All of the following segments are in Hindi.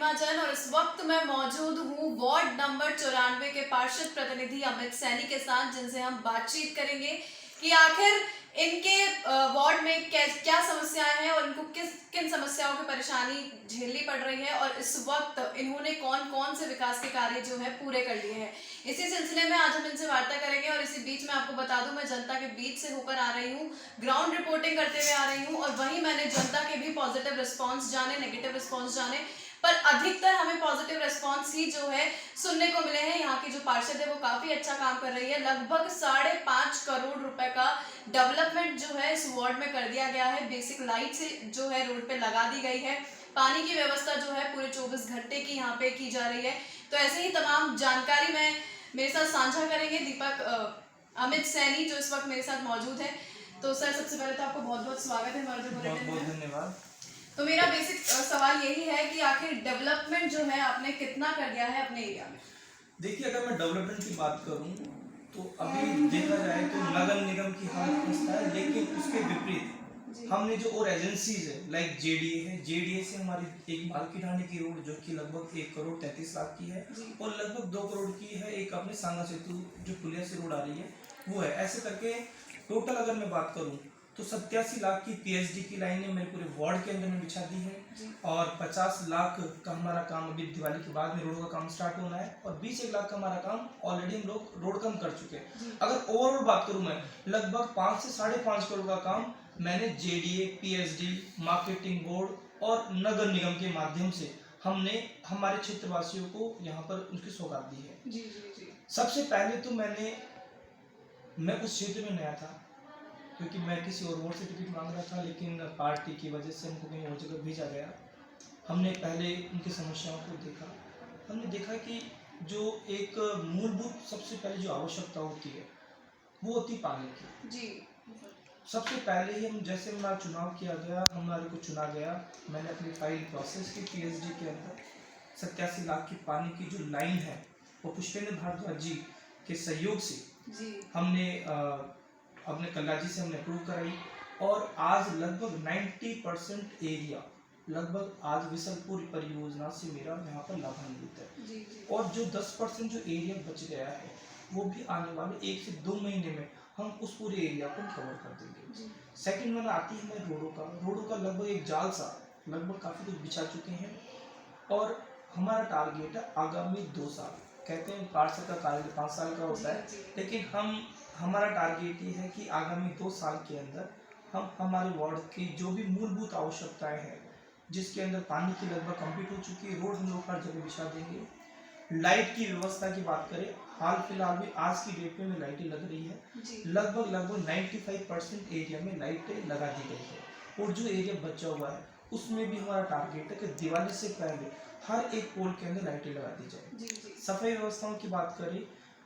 महाजन और इस वक्त मैं मौजूद हूँ वार्ड नंबर 94 के पार्षद प्रतिनिधि अमित सैनी के साथ, जिनसे हम बातचीत करेंगे कि आखिर इनके वार्ड में क्या समस्याएं हैं और इनको किन समस्याओं की परेशानी झेलनी पड़ रही है और इस वक्त इन्होंने कौन कौन से विकास के कार्य जो है पूरे कर लिए हैं। इसी सिलसिले में आज हम इनसे वार्ता करेंगे और इसी बीच में आपको बता दूं, मैं जनता के बीच से होकर आ रही हूं, ग्राउंड रिपोर्टिंग करते हुए आ रही हूं और वहीं मैंने जनता के भी पॉजिटिव रिस्पॉन्स जाने, नेगेटिव रिस्पॉन्स जाने, पर अधिकतर हमें पॉजिटिव रिस्पॉन्स ही जो है सुनने को मिले हैं। यहाँ की जो पार्षद है वो काफी अच्छा काम कर रही है। लगभग 5.5 करोड़ रुपए का डेवलपमेंट जो है इस वार्ड में कर दिया गया है। बेसिक लाइट से जो है रोड पे लगा दी गई है। पानी की व्यवस्था जो है पूरे 24 घंटे की यहाँ पे की जा रही है। तो ऐसे ही तमाम जानकारी मैं मेरे साथ साझा करेंगे दीपक अमित सैनी, जो इस वक्त मेरे साथ मौजूद है। तो सर, सबसे पहले तो आपको बहुत बहुत स्वागत है हमारे बुलेटिन में। बहुत धन्यवाद। तो मेरा बेसिक सवाल यही है कि आखिर डेवलपमेंट जो है आपने कितना कर दिया है अपने एरिया में? देखिए, अगर मैं डेवलपमेंट की बात करूं तो अभी देखा जाए तो नगर निगम की हालत खस्ता है, लेकिन उसके विपरीत हमने जो और एजेंसीज है लाइक जेडीए से हमारी एक बालकी ढाणी की रोड जो कि लगभग 1 करोड़ 33 लाख की है और लगभग 2 करोड़ की है एक अपने सांगा सेतु जो पुलिया से रोड आ रही है वो है। ऐसे करके टोटल अगर मैं बात करूं तो 87 लाख की पीएचडी की लाइनें मेरे पूरे वार्ड के अंदर में बिछा दी है और 50 लाख का हमारा काम अभी दिवाली के बाद में रोड का काम स्टार्ट होना है और 20-1 लाख का हमारा काम ऑलरेडी हम लोग रोड कम कर चुके हैं। अगर ओवरऑल बात करूं मैं लगभग 5 से 5.5 करोड़ का काम मैंने जेडीए, पीएचडी, मार्केटिंग बोर्ड और नगर निगम के माध्यम से हमने हमारे क्षेत्रवासियों को यहाँ पर उनकी सौगात दी है। सबसे पहले तो मैं उस क्षेत्र में नया था क्योंकि मैं किसी और वार्ड से टिकट मांग रहा था, लेकिन पार्टी की वजह से हमको कहीं और जगह भेजा गया। हमने पहले उनकी समस्याओं को देखा। हमने देखा कि जो एक मूलभूत सबसे पहले जो आवश्यकता होती है वो होती पानी की। जी। सबसे पहले ही हम जैसे हमारा चुनाव किया गया, हमारे को चुना गया, मैंने अपनी फाइल प्रोसेस की पीएचडी के अंदर 87 लाख की पानी की जो लाइन है वो पुष्पेंद्र भारद्वाज जी के सहयोग से हमने अपने कल्ला जी से हमने अप्रूव कराई और आज लगभग 90% एरिया लगभग आज विशलपुर परियोजना से मेरा यहाँ पर लाभान्वित है और जो 10% जो एरिया बच गया है वो भी आने वाले 1 से 2 महीने में हम उस पूरे एरिया को कवर कर देंगे। सेकंड में आती है हमारे रोडों का लगभग एक जाल सा लगभग काफ़ी कुछ बिछा चुके हैं और हमारा टारगेट है आगामी 2 साल। कहते हैं पार्षद का कार्य 5 साल का होता है, लेकिन हमारा टारगेट ये है कि आगामी 2 साल के अंदर हम हमारे वार्ड की जो भी मूलभूत आवश्यकताएं हैं, जिसके अंदर पानी की लगभग कंप्लीट हो चुकी है, रोड हम लोग हर जगह बिछा देंगे। लाइट की व्यवस्था की बात करें, हाल फिलहाल में आज की डेट में लाइटें लग रही है, लगभग 95% एरिया में लाइटें लगा दी गई है और जो एरिया बचा हुआ है उसमें भी हमारा टारगेट है कि दिवाली से पहले हर एक पोल के अंदर लाइटें लगा दी जाए। सफाई व्यवस्थाओं की बात करें,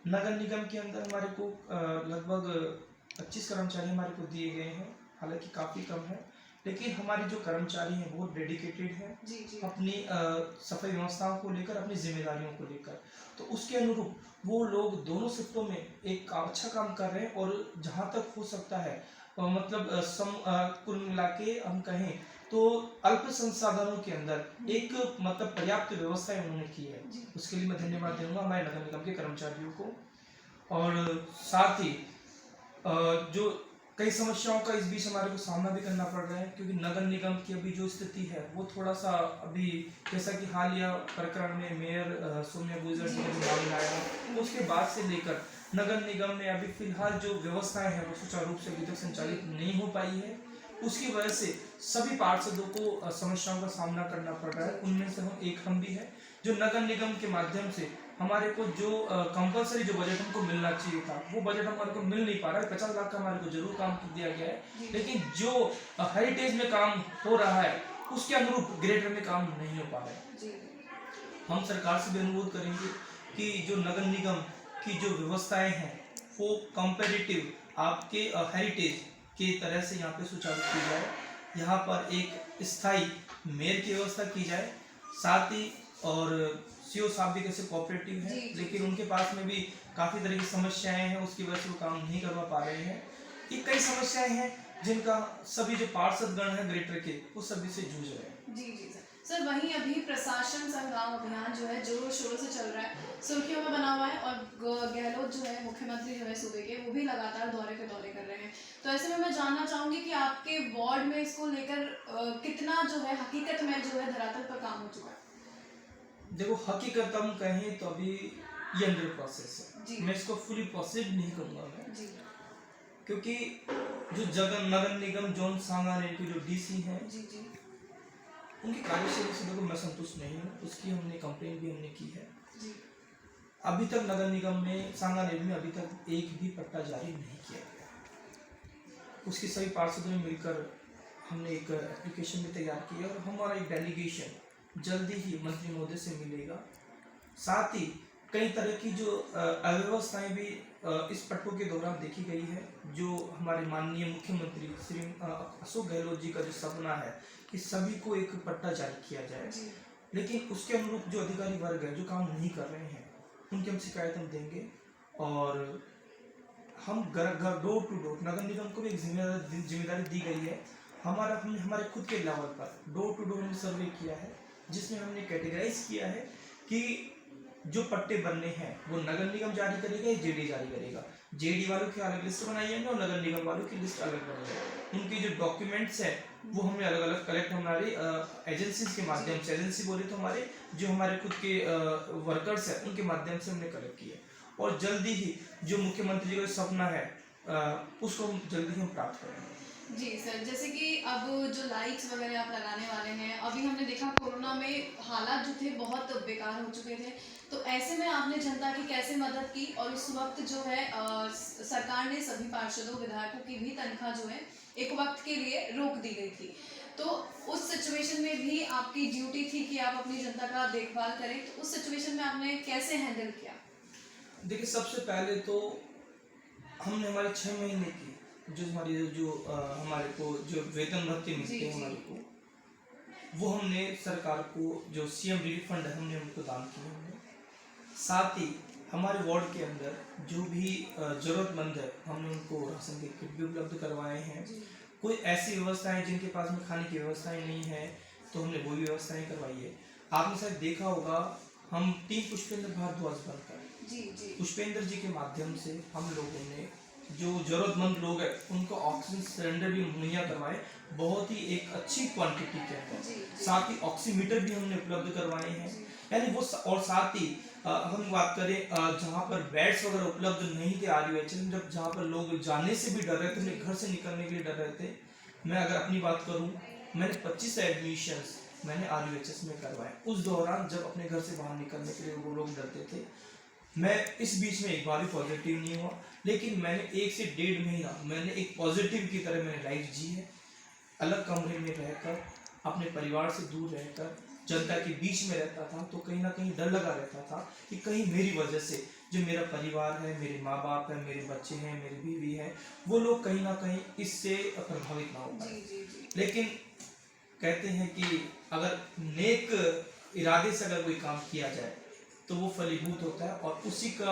नगर निगम के अंदर हमारे को लगभग 25 कर्मचारी हमारे को दिए गए हैं, हालांकि काफ़ी कम है, लेकिन हमारे जो कर्मचारी हैं वो डेडिकेटेड हैं अपनी सफाई व्यवस्थाओं को लेकर, अपनी जिम्मेदारियों को लेकर। तो उसके अनुरूप वो लोग दोनों शिफ्टों में एक अच्छा काम कर रहे हैं और जहाँ तक हो सकता है मतलब कुल मिला के हम कहें तो अल्प संसाधनों के अंदर एक मतलब पर्याप्त व्यवस्था उन्होंने की है। उसके लिए मैं धन्यवाद दूंगा हमारे नगर निगम के कर्मचारियों को। और साथ ही जो कई समस्याओं का इस बीच हमारे को सामना भी करना पड़ रहा है, क्योंकि नगर निगम की अभी जो स्थिति है वो थोड़ा सा अभी, जैसा कि हालिया प्रकरण में मेयर सोनिया गुजर जी ने मामला आया, उसके बाद से लेकर नगर निगम में अभी फिलहाल जो व्यवस्थाएं हैं वो सुचारू रूप से अभी तक संचालित नहीं हो पाई है। उसकी वजह से सभी पार्षदों को समस्याओं का सामना करना पड़ रहा है। उनमें से हम भी है जो नगर निगम के माध्यम से हमारे को जो कंपलसरी जो बजट हमको मिलना चाहिए था वो बजट हमारे को मिल नहीं पा रहा है। 50 लाख का हमारे को जरूर काम दिया गया है, लेकिन जो हेरिटेज में काम हो रहा है उसके अनुरूप ग्रेटर में काम नहीं हो पा रहा है। हम सरकार से भी अनुरोध करेंगे कि जो नगर निगम की जो व्यवस्थाएं हैं वो कंपेरेटिव आपके हेरिटेज की तरह से यहाँ पे सुचारू की जाए। यहाँ पर एक स्थायी मेयर की व्यवस्था की जाए, साथ ही और सीओ साहब भी कैसे कोऑपरेटिव हैं, लेकिन उनके पास में भी काफ़ी तरह की समस्याएं हैं, उसकी वजह से वो काम नहीं करवा पा रहे हैं। ये कई समस्याएं हैं जिनका सभी जो पार्षद गण है ग्रेटर के वो सभी से जूझ रहे हैं। जी जी सर वहीं अभी प्रशासन संग्राम अभियान जो है जोरों शोरों से चल रहा है, सुर्खियों में बना हुआ है, और गहलोत जो है मुख्यमंत्री जो है सूबे के, वो भी लगातार दौरे पे दौरे कर रहे हैं। तो ऐसे में मैं जानना चाहूंगी कि आपके वार्ड में इसको लेकर कितना जो है हकीकत में जो है धरातल पर काम हो चुका है? देखो हकीकत हम कहें तो अभी ये अंडर प्रोसेस जी। है, मैं इसको फुली प्रोसेस नहीं कहूँगा मैं, जी क्योंकि जो जगन नगर निगम जोन सांगानेर के जो डीसी हैं जी जी उनकी कार्यशैली से देखो मैं संतुष्ट नहीं हूँ, उसकी हमने कंप्लेंट भी हमने की है। जी अभी तक नगर निगम में सांगानेर में अभी तक एक भी पट्टा जारी नहीं किया गया। उसकी सभी पार्षदों ने मिलकर हमने एक एप्लीकेशन भी तैयार की है और हमारा एक डेलीगेशन जल्दी ही मंत्री महोदय से मिलेगा। साथ ही कई तरह की जो अव्यवस्थाएं भी इस पट्टों के दौरान देखी गई है। जो हमारे माननीय मुख्यमंत्री श्री अशोक गहलोत जी का जो सपना है कि सभी को एक पट्टा जारी किया जाए, जी लेकिन उसके अनुरूप जो अधिकारी वर्ग है जो काम नहीं कर रहे हैं उनकी हम शिकायत हम देंगे। और हम घर घर डोर टू डोर नगर निगम को भी एक जिम्मेदारी दी गई है। हमने हमारे खुद के लेवल पर डोर टू डोर हमने सर्वे किया है, जिसमें हमने कैटेगराइज किया है कि जो पट्टे बनने हैं वो नगर निगम जारी करेगा या जेडी जारी करेगा। जेडी वालों की अलग लिस्ट बनाई जाएंगे और नगर निगम वालों की लिस्ट अलग बनाई जाएगी। उनके जो डॉक्यूमेंट्स है वो हमने अलग अलग कलेक्ट हमारे एजेंसीज के माध्यम से, एजेंसी बोले तो हमारे जो हमारे खुद के वर्कर्स हैं उनके माध्यम से हमने कलेक्ट किया। और जल्दी ही जो मुख्यमंत्री जी का सपना है उसको हम जल्दी ही हम प्राप्त करेंगे। जी सर, जैसे कि अब जो लाइट्स वगैरह आप लगाने वाले हैं, अभी हमने देखा कोरोना में हालात जो थे बहुत बेकार हो चुके थे, तो ऐसे में आपने जनता की कैसे मदद की? और उस वक्त जो है सरकार ने सभी पार्षदों विधायकों की भी तनख्वाह जो है एक वक्त के लिए रोक दी गई थी, तो उस सिचुएशन में भी आपकी ड्यूटी थी कि आप अपनी जनता का देखभाल करें, तो उस सिचुएशन में आपने कैसे हैंडल किया? देखिए सबसे पहले तो हमने हमारे 6 महीने की जो हमारी हमारे को जो वेतन भत्ते मिलते हैं हमारे को, वो हमने सरकार को जो सीएम रिलीफ फंड है हमने उनको दान किए हमने। साथ ही हमारे वार्ड के अंदर जो भी जरूरतमंद है हमने उनको राशन के किट भी उपलब्ध करवाए हैं। कोई ऐसी व्यवस्थाएं जिनके पास में खाने की व्यवस्थाएं नहीं है तो हमने वो भी व्यवस्थाएं करवाई है। आपने शायद देखा होगा हम टीम पुष्पेंद्र भारद्वाज बनकर पुष्पेंद्र जी के माध्यम से हम लोगों ने जो जरूरतमंद लोग हैं उनको ऑक्सीजन सिलेंडर भी मुहैया करवाए, बहुत ही एक अच्छी क्वांटिटी के अंदर। साथ ही ऑक्सीमीटर भी हमने उपलब्ध करवाए हैं, यानी वो और साथ ही हम बात करें जहाँ पर बेड्स वगैरह उपलब्ध नहीं थे आरयूएचएस में, जब जहाँ पर लोग जाने से भी डर रहे थे, अपने घर से निकलने के लिए डर रहे थे। मैं अगर अपनी बात करूँ, मैंने 25 एडमिशंस मैंने आरयूएचएस में करवाए उस दौरान जब अपने घर से बाहर निकलने के लिए वो लोग डरते थे। मैं इस बीच में एक बार भी पॉजिटिव नहीं हुआ, लेकिन मैंने 1 से 1.5 महीना मैंने एक पॉजिटिव की तरह मैंने लाइफ जी है। अलग कमरे में रहकर अपने परिवार से दूर रहकर जनता के बीच में रहता था, तो कहीं ना कहीं डर लगा रहता था कि कहीं मेरी वजह से जो मेरा परिवार है, मेरे माँ बाप है, मेरे बच्चे हैं, मेरी बीवी है, वो लोग कहीं ना कहीं इससे प्रभावित ना हो पाए। लेकिन कहते हैं कि अगर नेक इरादे से अगर कोई काम किया जाए तो वो फलीभूत होता है, और उसी का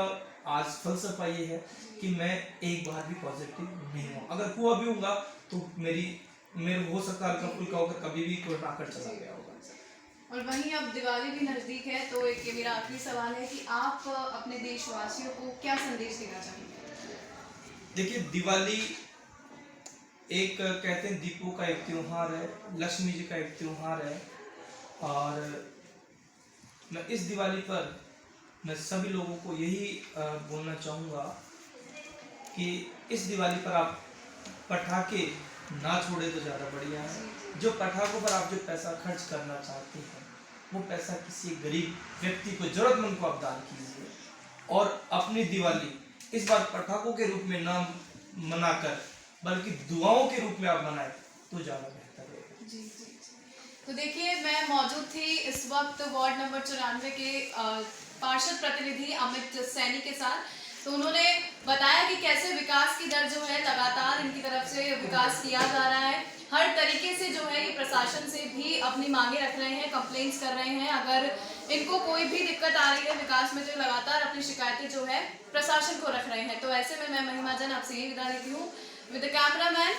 आज फलसफा ये है कि मैं एक बार भी पॉजिटिव नहीं हुआ। अगर हुआ भी होगा तो मेरे हो सकता है हल्का फुल्का होकर कभी भी कोरोना आकर चला गया होगा। और वहीं अब दिवाली भी नजदीक है, तो एक ये मेरा आखिरी सवाल है कि आप अपने देशवासियों को क्या संदेश देना चाहेंगे? देखिए दिवाली एक कहते हैं दीपों का एक त्योहार है, लक्ष्मी जी का एक त्योहार है, और मैं इस दिवाली पर मैं सभी लोगों को यही बोलना चाहूँगा कि इस दिवाली पर आप पटाखे ना छोड़े तो ज़्यादा बढ़िया है। जो पटाखों पर आप जो पैसा खर्च करना चाहते हैं वो पैसा किसी गरीब व्यक्ति को, जरूरतमंद को आप दान कीजिए, और अपनी दिवाली इस बार पटाखों के रूप में ना मनाकर बल्कि दुआओं के रूप में आप मनाएं तो ज़्यादा बेहतर रहेगा। जी। तो देखिए, मैं मौजूद थी इस वक्त वार्ड नंबर 94 के पार्षद प्रतिनिधि अमित सैनी के साथ। तो उन्होंने बताया कि कैसे विकास की दर जो है लगातार इनकी तरफ से विकास किया जा रहा है। हर तरीके से जो है ये प्रशासन से भी अपनी मांगे रख रहे हैं, कंप्लेंट्स कर रहे हैं। अगर इनको कोई भी दिक्कत आ रही है विकास में तो लगातार अपनी शिकायतें जो है प्रशासन को रख रहे हैं। तो ऐसे में मैं महिमा जन आपसे यही विदा लेती हूँ with the cameraman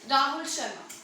Rahul Sharma.